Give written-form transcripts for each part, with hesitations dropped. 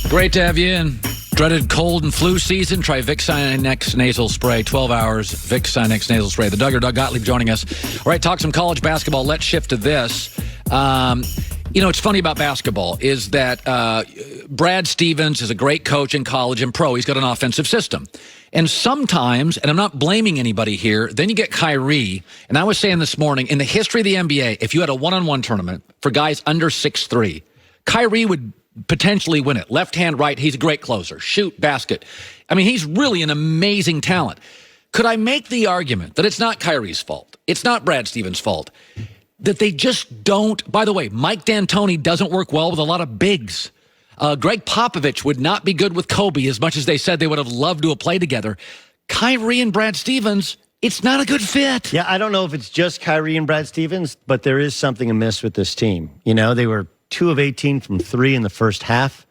Great to have you in. Dreaded cold and flu season. Try Vicks Sinex nasal spray. 12 hours. Vicks Sinex nasal spray. The Doug Gottlieb joining us. All right, talk some college basketball. Let's shift to this. You know, what's funny about basketball is that Brad Stevens is a great coach in college and pro. He's got an offensive system. And sometimes, and I'm not blaming anybody here, then you get Kyrie. And I was saying this morning, in the history of the NBA, if you had a one-on-one tournament for guys under 6'3", Kyrie would potentially win it. Left hand, right, he's a great closer. Shoot, basket. I mean, he's really an amazing talent. Could I make the argument that it's not Kyrie's fault? It's not Brad Stevens' fault. That they just don't. By the way, Mike D'Antoni doesn't work well with a lot of bigs. Greg Popovich would not be good with Kobe as much as they said they would have loved to have played together. Kyrie and Brad Stevens, it's not a good fit. Yeah, I don't know if it's just Kyrie and Brad Stevens, but there is something amiss with this team. You know, they were 2 of 18 from 3 in the first half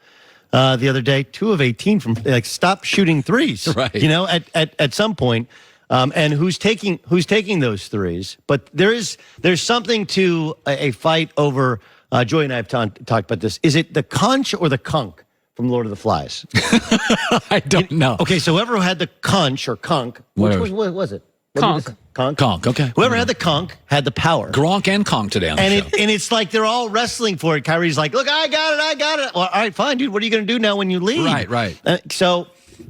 the other day. 2 of 18 from, like, stop shooting threes. Right. You know, at some point. And who's taking those threes? But there's something to a fight over. Joy and I have talked about this. Is it the conch or the conch from Lord of the Flies? I don't know. Okay, so whoever had the conch or conch, what was it? Conch. Conch, okay. Whoever had the conch had the power. Gronk and Conch today on the show. And it's like they're all wrestling for it. Kyrie's like, look, I got it. Well, all right, fine, dude. What are you going to do now when you leave? Right.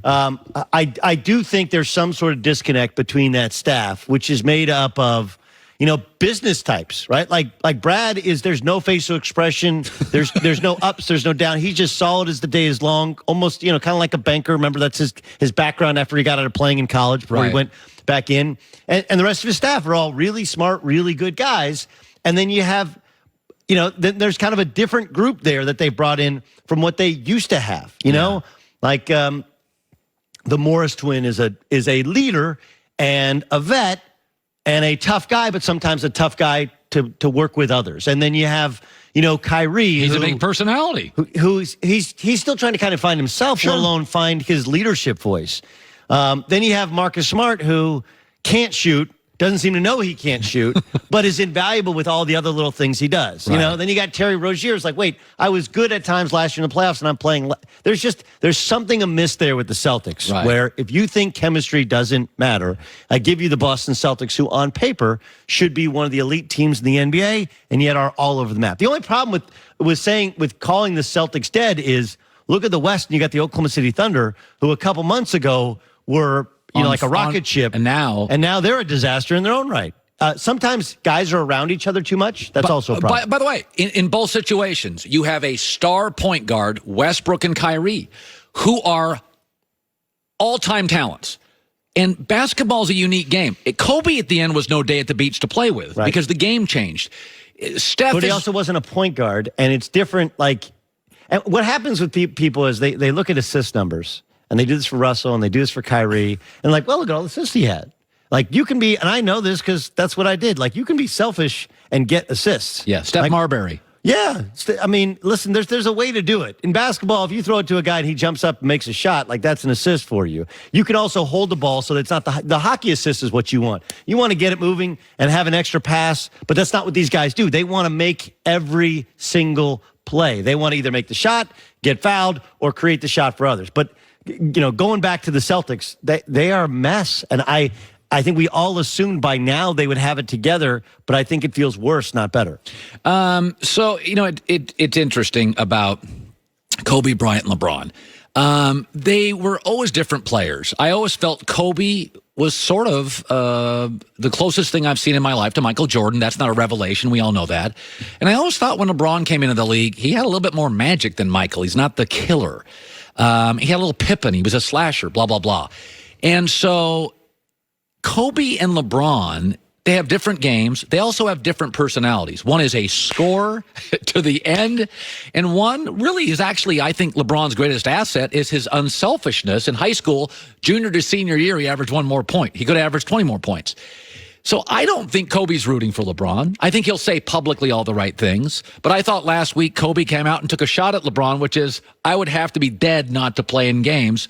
I do think there's some sort of disconnect between that staff, which is made up of, you know, business types, right? Like Brad there's no facial expression. There's no ups, there's no down. He's just solid as the day is long, almost, you know, kind of like a banker. Remember, that's his background after he got out of playing in college before he went back in. And the rest of his staff are all really smart, really good guys. And then you have, you know, then there's kind of a different group there that they brought in from what they used to have, you know? Like the Morris twin is a leader and a vet and a tough guy, but sometimes a tough guy to work with others. And then you have, you know, Kyrie. He's a big personality. He's still trying to kind of find himself, let alone find his leadership voice. Then you have Marcus Smart, who can't shoot, doesn't seem to know he can't shoot, but is invaluable with all the other little things he does. You know, then you got Terry Rozier. It's like, wait, I was good at times last year in the playoffs, and I'm playing. There's something amiss there with the Celtics, where if you think chemistry doesn't matter, I give you the Boston Celtics, who on paper should be one of the elite teams in the NBA, and yet are all over the map. The only problem with calling the Celtics dead is look at the West, and you got the Oklahoma City Thunder, who a couple months ago were, you know, like a rocket ship. And now they're a disaster in their own right. Sometimes guys are around each other too much. That's also a problem. By the way, in both situations, you have a star point guard, Westbrook and Kyrie, who are all-time talents. And basketball's a unique game. Kobe at the end was no day at the beach to play with because the game changed. But he also wasn't a point guard, and it's different. Like, and what happens with people is they look at assist numbers. And they do this for Russell, and they do this for Kyrie. And like, well, look at all the assists he had. Like, you can be, and I know this because that's what I did. Like, you can be selfish and get assists. Yeah, Steph Marbury. Yeah. I mean, listen, there's a way to do it. In basketball, if you throw it to a guy and he jumps up and makes a shot, like, that's an assist for you. You can also hold the ball so that it's not the hockey assist is what you want. You want to get it moving and have an extra pass, but that's not what these guys do. They want to make every single play. They want to either make the shot, get fouled, or create the shot for others. But you know, going back to the Celtics, they are a mess. And I think we all assumed by now they would have it together, but I think it feels worse, not better. So, you know, it's interesting about Kobe Bryant and LeBron. They were always different players. I always felt Kobe was sort of the closest thing I've seen in my life to Michael Jordan. That's not a revelation. We all know that. And I always thought when LeBron came into the league, he had a little bit more magic than Michael. He's not the killer. He had a little Pippen. He was a slasher, blah, blah, blah. And so Kobe and LeBron, they have different games. They also have different personalities. One is a scorer to the end, and one really is actually, I think, LeBron's greatest asset is his unselfishness. In high school, junior to senior year, he averaged 1 more point. He could have averaged 20 more points. So I don't think Kobe's rooting for LeBron. I think he'll say publicly all the right things. But I thought last week Kobe came out and took a shot at LeBron, which is, I would have to be dead not to play in games.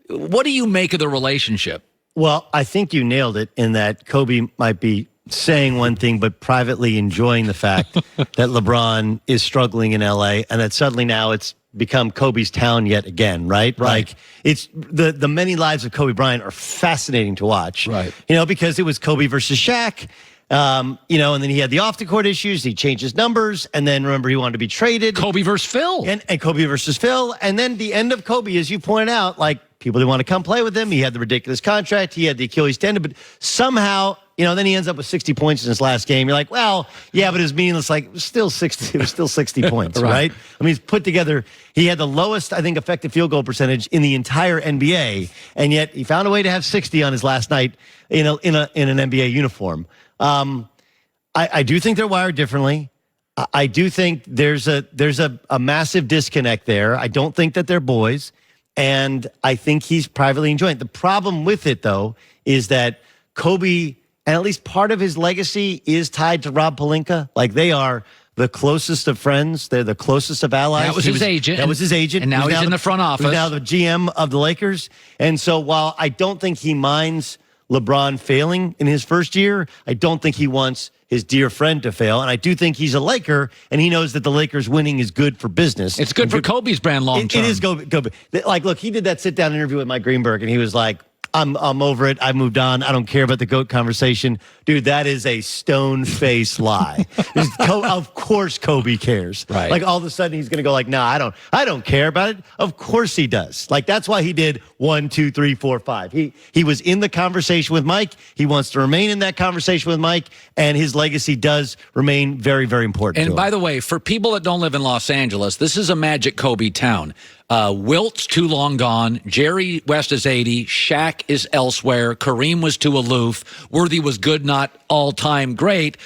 What do you make of the relationship? Well, I think you nailed it in that Kobe might be saying one thing, but privately enjoying the fact that LeBron is struggling in LA and that suddenly now it's become Kobe's town yet again, right? Like it's the many lives of Kobe Bryant are fascinating to watch, right? Because it was Kobe versus Shaq. And then he had the off-the-court issues. He changed his numbers, and then remember he wanted to be traded. Kobe versus Phil, and Kobe versus Phil, and then the end of Kobe, as you pointed out, like people didn't want to come play with him. He had the ridiculous contract. He had the Achilles tendon, but somehow, then he ends up with 60 points in his last game. You're like, well, yeah, but it was meaningless. Like, it was still 60 points, right? I mean, he's put together. He had the lowest, I think, effective field goal percentage in the entire NBA, and yet he found a way to have 60 on his last night in an NBA uniform. I do think they're wired differently. I do think there's a massive disconnect there. I don't think that they're boys, and I think he's privately enjoying it. The problem with it, though, is that Kobe, and at least part of his legacy, is tied to Rob Pelinka. Like, they are the closest of friends. They're the closest of allies. That was his agent. That was his agent. And now he's in the front office. He's now the GM of the Lakers. And so while I don't think he minds LeBron failing in his first year, I don't think he wants his dear friend to fail. And I do think he's a Laker, and he knows that the Lakers winning is good for business. It's good for Kobe's brand long term. It is Kobe. Like, look, he did that sit-down interview with Mike Greenberg, and he was like, I'm over it. I moved on. I don't care about the GOAT conversation. Dude, that is a stone-faced lie. Of course Kobe cares. Right. Like, all of a sudden he's going to go like, no, I don't care about it. Of course he does. Like, that's why he did 1, 2, 3, 4, 5. He was in the conversation with Mike. He wants to remain in that conversation with Mike, and his legacy does remain very, very important to him. And by the way, for people that don't live in Los Angeles, this is a magic Kobe town. Wilt's too long gone. Jerry West is 80. Shaq is elsewhere. Kareem was too aloof. Worthy was good, not all-time great.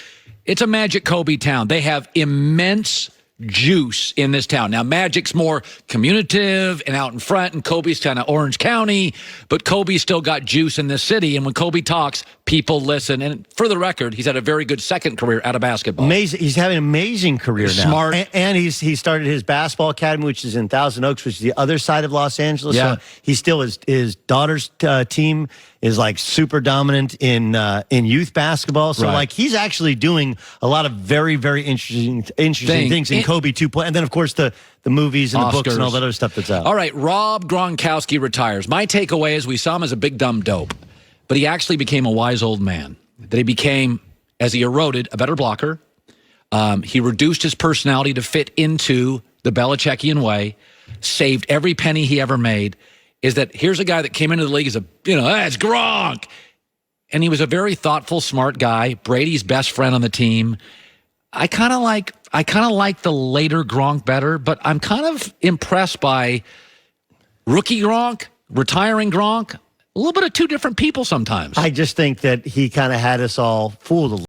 It's a magic Kobe town. They have immense juice in this town. Now, Magic's more communicative and out in front, and Kobe's kind of Orange County, but Kobe's still got juice in this city, and when Kobe talks, people listen. And for the record, he's had a very good second career out of basketball. Amazing. He's having an amazing career now. Smart. And he started his basketball academy, which is in Thousand Oaks, which is the other side of Los Angeles. Yeah. So he's still, his daughter's team is like super dominant in youth basketball. So like he's actually doing a lot of very, very interesting things in Kobe 2.0. And then, of course, the movies and the books and all that other stuff that's out. All right, Rob Gronkowski retires. My takeaway is we saw him as a big dumb dope, but he actually became a wise old man. That he became, as he eroded, a better blocker. He reduced his personality to fit into the Belichickian way, saved every penny he ever made. Is that here's a guy that came into the league as it's Gronk. And he was a very thoughtful, smart guy, Brady's best friend on the team. I kind of like the later Gronk better, but I'm kind of impressed by rookie Gronk, retiring Gronk. A little bit of two different people sometimes. I just think that he kind of had us all fooled a little.